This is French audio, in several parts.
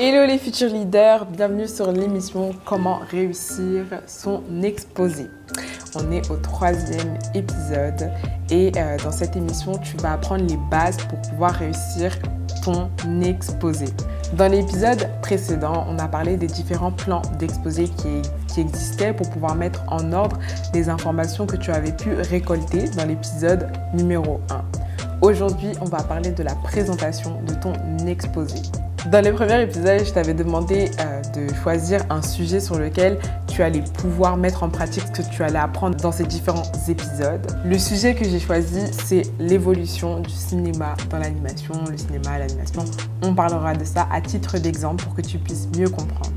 Hello les futurs leaders, bienvenue sur l'émission Comment réussir son exposé. On est au 3e épisode et dans cette émission, tu vas apprendre les bases pour pouvoir réussir ton exposé. Dans l'épisode précédent, on a parlé des différents plans d'exposé qui existaient pour pouvoir mettre en ordre les informations que tu avais pu récolter dans l'épisode numéro 1. Aujourd'hui, on va parler de la présentation de ton exposé. Dans le premier épisode, je t'avais demandé de choisir un sujet sur lequel tu allais pouvoir mettre en pratique ce que tu allais apprendre dans ces différents épisodes. Le sujet que j'ai choisi, c'est l'évolution du cinéma dans l'animation, le cinéma, l'animation. On parlera de ça à titre d'exemple pour que tu puisses mieux comprendre.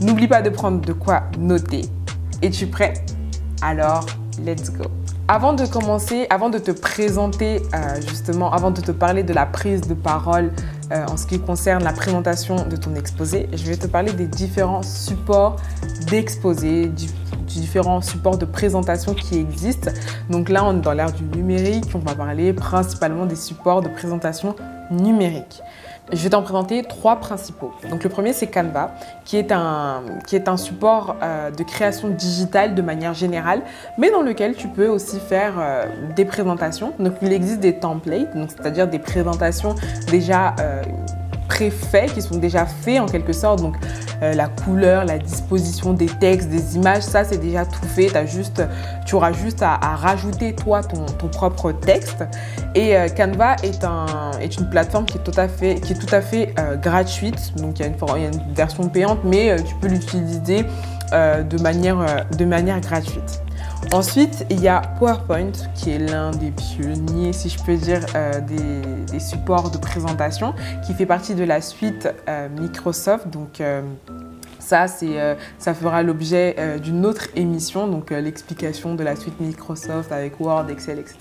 N'oublie pas de prendre de quoi noter. Es-tu prêt? Alors, let's go! Avant de commencer, avant de te présenter justement, avant de te parler de la prise de parole en ce qui concerne la présentation de ton exposé, je vais te parler des différents supports d'exposé, différents supports de présentation qui existent. Donc là, on est dans l'ère du numérique, on va parler principalement des supports de présentation numérique. Je vais t'en présenter 3 principaux. Donc le premier, c'est Canva, qui est un support de création digitale de manière générale, mais dans lequel tu peux aussi faire des présentations. Donc il existe des templates, c'est-à-dire des présentations déjà préfaits, qui sont déjà faits en quelque sorte. Donc la couleur, la disposition des textes, des images, ça c'est déjà tout fait. Tu auras juste à rajouter toi ton propre texte. Et Canva est une plateforme qui est tout à fait gratuite. Donc il y a une version payante, mais tu peux l'utiliser de manière gratuite. Ensuite, il y a PowerPoint qui est l'un des pionniers, si je peux dire, des supports de présentation, qui fait partie de la suite Microsoft. Donc ça fera l'objet d'une autre émission, donc l'explication de la suite Microsoft avec Word, Excel, etc.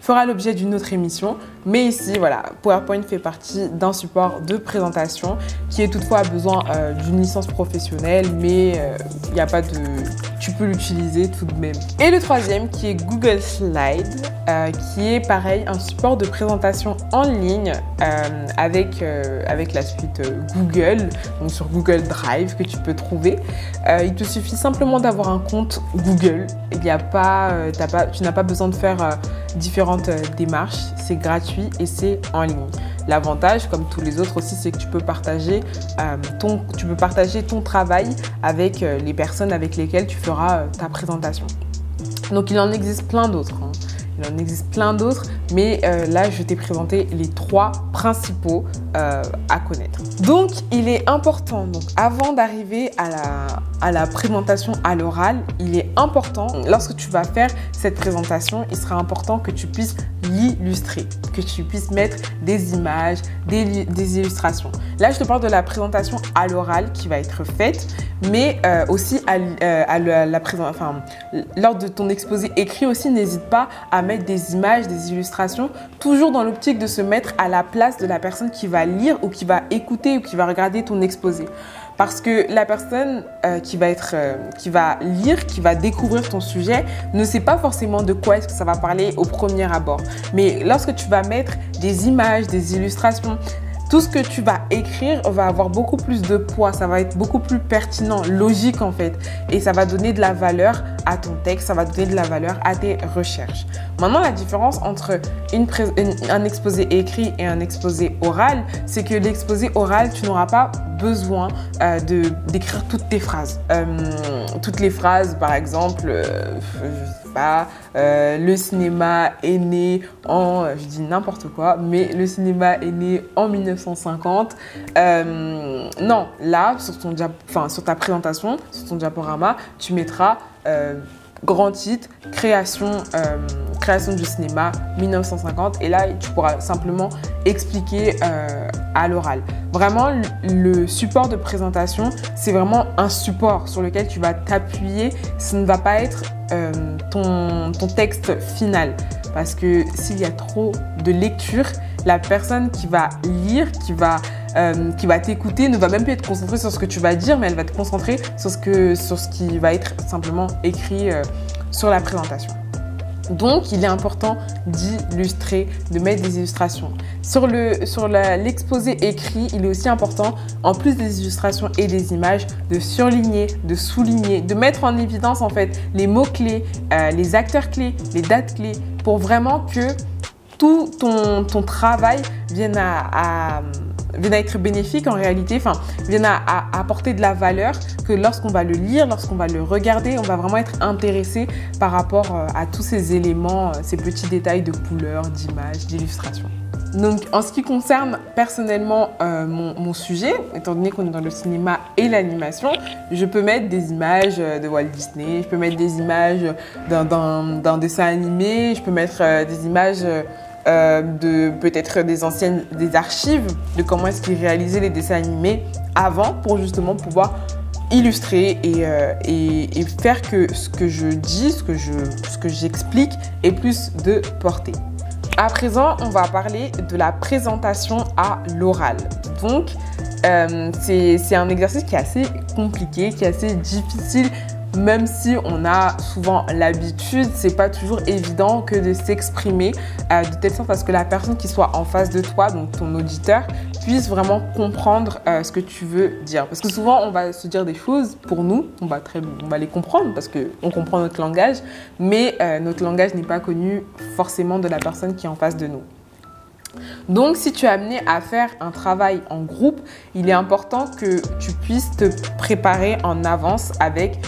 fera l'objet d'une autre émission. Mais ici, voilà, PowerPoint fait partie d'un support de présentation qui est toutefois besoin d'une licence professionnelle, mais il n'y a pas de... tu peux l'utiliser tout de même. Et le troisième qui est Google Slide, qui est pareil, un support de présentation en ligne avec la suite Google, donc sur Google Drive que tu peux trouver. Il te suffit simplement d'avoir un compte Google. Tu n'as pas besoin de faire différentes démarches, c'est gratuit et c'est en ligne. L'avantage, comme tous les autres aussi, c'est que tu peux partager ton travail avec les personnes avec lesquelles tu feras ta présentation. Donc il en existe plein d'autres. Il en existe plein d'autres, mais là, je t'ai présenté les 3 principaux à connaître. Donc, il est important, avant d'arriver à la présentation à l'oral, il est important, lorsque tu vas faire cette présentation, il sera important que tu puisses l'illustrer, que tu puisses mettre des images, des illustrations. Là, je te parle de la présentation à l'oral qui va être faite, mais aussi lors de ton exposé écrit aussi, n'hésite pas à mettre des images, des illustrations, toujours dans l'optique de se mettre à la place de la personne qui va lire ou qui va écouter ou qui va regarder ton exposé. Parce que la personne qui va lire, qui va découvrir ton sujet, ne sait pas forcément de quoi est-ce que ça va parler au premier abord. Mais lorsque tu vas mettre des images, des illustrations, tout ce que tu vas écrire va avoir beaucoup plus de poids, ça va être beaucoup plus pertinent, logique en fait. Et ça va donner de la valeur à ton texte, ça va donner de la valeur à tes recherches. Maintenant, la différence entre un exposé écrit et un exposé oral, c'est que l'exposé oral, tu n'auras pas besoin d'écrire toutes tes phrases. Toutes les phrases, par exemple, je sais pas, le cinéma est né en, je dis n'importe quoi, mais le cinéma est né en 1950. Non, là, sur ta présentation, sur ton diaporama, tu mettras grand titre, création du cinéma 1950, et là tu pourras simplement expliquer à l'oral. Vraiment, le support de présentation, c'est vraiment un support sur lequel tu vas t'appuyer. Ce ne va pas être ton texte final, parce que s'il y a trop de lecture, la personne qui va lire, qui va t'écouter ne va même plus être concentrée sur ce que tu vas dire, mais elle va te concentrer sur ce qui va être simplement écrit sur la présentation. Donc, il est important d'illustrer, de mettre des illustrations. Sur l'exposé écrit, il est aussi important, en plus des illustrations et des images, de surligner, de souligner, de mettre en évidence en fait les mots-clés, les acteurs clés, les dates clés, pour vraiment que tout ton travail vienne à être bénéfique en réalité, vienne à apporter de la valeur, que lorsqu'on va le lire, lorsqu'on va le regarder, on va vraiment être intéressé par rapport à tous ces éléments, ces petits détails de couleurs, d'images, d'illustrations. Donc, en ce qui concerne personnellement mon sujet, étant donné qu'on est dans le cinéma et l'animation, je peux mettre des images de Walt Disney, je peux mettre des images d'un dessin animé, je peux mettre des images de peut-être des archives de comment est-ce qu'ils réalisaient les dessins animés avant, pour justement pouvoir illustrer et faire que ce que je dis, ce que j'explique ait plus de portée. À présent, on va parler de la présentation à l'oral. Donc, c'est un exercice qui est assez compliqué, qui est assez difficile. Même si on a souvent l'habitude, c'est pas toujours évident que de s'exprimer de telle sorte à ce que la personne qui soit en face de toi, donc ton auditeur, puisse vraiment comprendre ce que tu veux dire. Parce que souvent, on va se dire des choses pour nous, on va les comprendre parce qu'on comprend notre langage, mais notre langage n'est pas connu forcément de la personne qui est en face de nous. Donc, si tu es amené à faire un travail en groupe, il est important que tu puisses te préparer en avance avec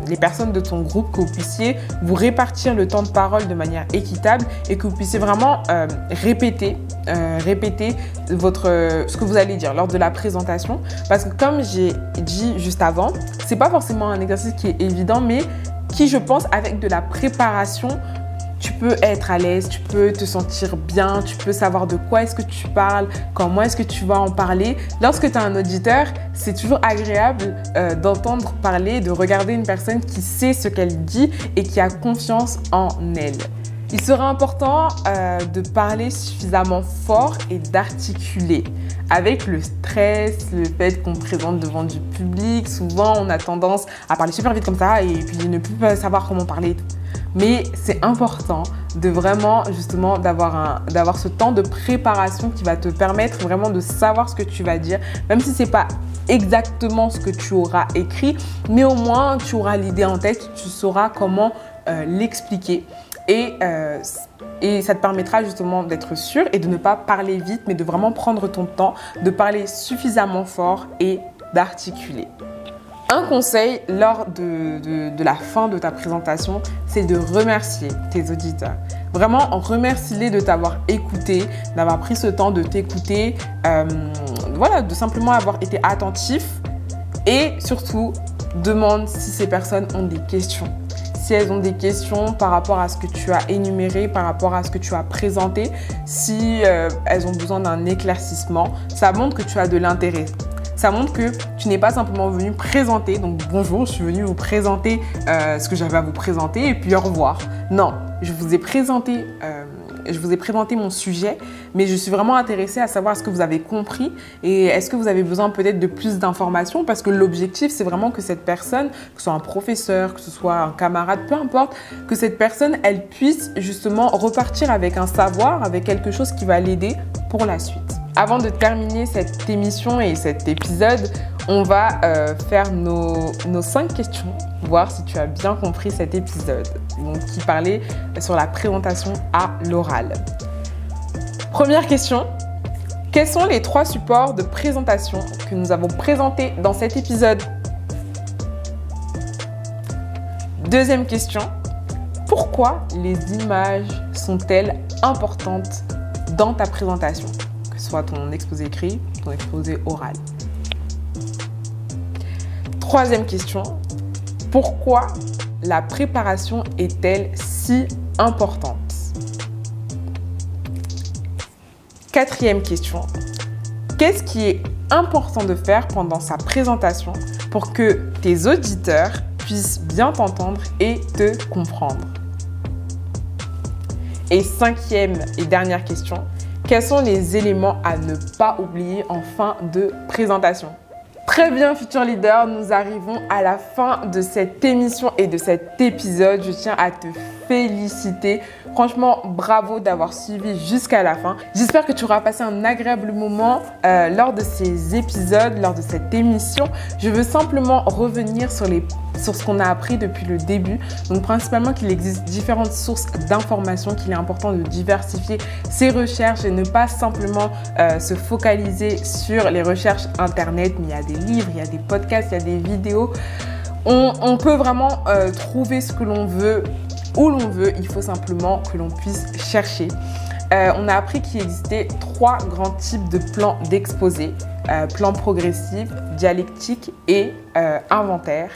les personnes de ton groupe, que vous puissiez vous répartir le temps de parole de manière équitable et que vous puissiez vraiment répéter ce que vous allez dire lors de la présentation. Parce que comme j'ai dit juste avant, c'est pas forcément un exercice qui est évident, mais qui, je pense, avec de la préparation, tu peux être à l'aise, tu peux te sentir bien, tu peux savoir de quoi est-ce que tu parles, comment est-ce que tu vas en parler. Lorsque tu as un auditeur, c'est toujours agréable d'entendre parler, de regarder une personne qui sait ce qu'elle dit et qui a confiance en elle. Il sera important de parler suffisamment fort et d'articuler. Avec le stress, le fait qu'on présente devant du public, souvent on a tendance à parler super vite comme ça et puis ne plus savoir comment parler et tout. Mais c'est important de vraiment justement d'avoir ce temps de préparation qui va te permettre vraiment de savoir ce que tu vas dire, même si ce n'est pas exactement ce que tu auras écrit, mais au moins tu auras l'idée en tête, tu sauras comment l'expliquer. Et ça te permettra justement d'être sûr et de ne pas parler vite, mais de vraiment prendre ton temps, de parler suffisamment fort et d'articuler. Un conseil lors de la fin de ta présentation, c'est de remercier tes auditeurs. Vraiment, remercie-les de t'avoir écouté, d'avoir pris ce temps de t'écouter, de simplement avoir été attentif et surtout, demande si ces personnes ont des questions. Si elles ont des questions par rapport à ce que tu as énuméré, par rapport à ce que tu as présenté, si elles ont besoin d'un éclaircissement, ça montre que tu as de l'intérêt. Ça montre que tu n'es pas simplement venu présenter, donc bonjour, je suis venue vous présenter ce que j'avais à vous présenter et puis au revoir. Non, je vous ai présenté mon sujet, mais je suis vraiment intéressée à savoir ce que vous avez compris et est-ce que vous avez besoin peut-être de plus d'informations, parce que l'objectif, c'est vraiment que cette personne, que ce soit un professeur, que ce soit un camarade, peu importe, que cette personne, elle puisse justement repartir avec un savoir, avec quelque chose qui va l'aider pour la suite. Avant de terminer cette émission et cet épisode, on va faire nos 5 questions, voir si tu as bien compris cet épisode, donc, qui parlait sur la présentation à l'oral. Première question, quels sont les 3 supports de présentation que nous avons présentés dans cet épisode? Deuxième question, pourquoi les images sont-elles importantes dans ta présentation, que ce soit ton exposé écrit, ton exposé oral? Troisième question, pourquoi la préparation est-elle si importante? Quatrième question, qu'est-ce qui est important de faire pendant sa présentation pour que tes auditeurs puissent bien t'entendre et te comprendre? Et cinquième et dernière question, quels sont les éléments à ne pas oublier en fin de présentation? Très bien, Futur Leader, nous arrivons à la fin de cette émission et de cet épisode. Je tiens à te féliciter. Franchement, bravo d'avoir suivi jusqu'à la fin. J'espère que tu auras passé un agréable moment lors de ces épisodes, lors de cette émission. Je veux simplement revenir sur ce qu'on a appris depuis le début. Donc principalement qu'il existe différentes sources d'informations, qu'il est important de diversifier ses recherches et ne pas simplement se focaliser sur les recherches internet, mais il y a des livres, il y a des podcasts, il y a des vidéos. On peut vraiment trouver ce que l'on veut, où l'on veut, il faut simplement que l'on puisse chercher. On a appris qu'il existait 3 grands types de plans d'exposé, plan progressif, dialectique et inventaire.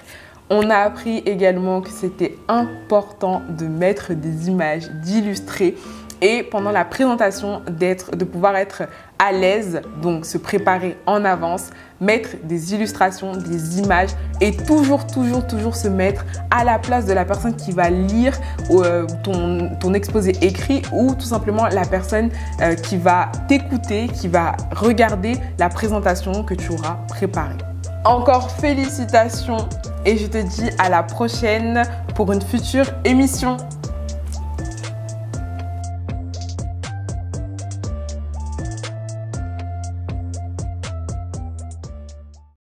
On a appris également que c'était important de mettre des images, d'illustrer et pendant la présentation de pouvoir être à l'aise, donc se préparer en avance, mettre des illustrations, des images et toujours se mettre à la place de la personne qui va lire ton exposé écrit ou tout simplement la personne qui va t'écouter, qui va regarder la présentation que tu auras préparée. Encore félicitations et je te dis à la prochaine pour une future émission.